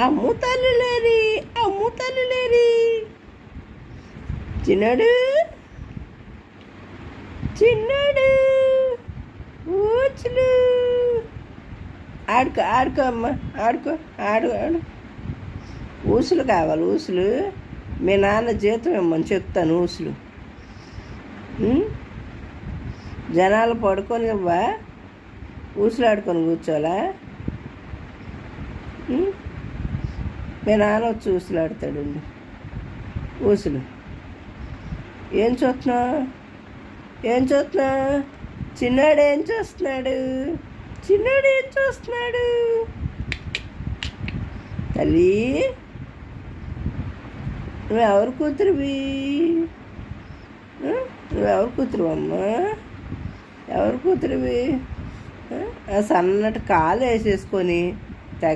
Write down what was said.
అమ్ము తల్లి లేరి, అమ్ము తల్లి లేరి. చిన్నాడు, చిన్నాడు, ఊచులు. ఆడుకో ఆడుకో అమ్మ, ఆడుకో, ఆడు. ఊసులు కావాలి, ఊసులు. మీ నాన్న జీతం ఇమ్మని చెప్తాను. ఊసులు జనాలు పడుకొని ఇవ్వా, ఊసులు ఆడుకొని కూర్చోలా. మీ నాన్న వచ్చి ఊసులు ఆడతాడండి. ఊసులు ఏం చూస్తున్నావు, ఏం చూస్తున్నావు? చిన్నాడు ఏం చూస్తున్నాడు, చిన్నాడు ఏం చూస్తున్నాడు? తల్లి, నువ్వెవరు కూతురువి? నువ్వెవరు కూతురు అమ్మా? ఎవరు కూతురువి? సన్నటి కాలు వేసేసుకొని తెగ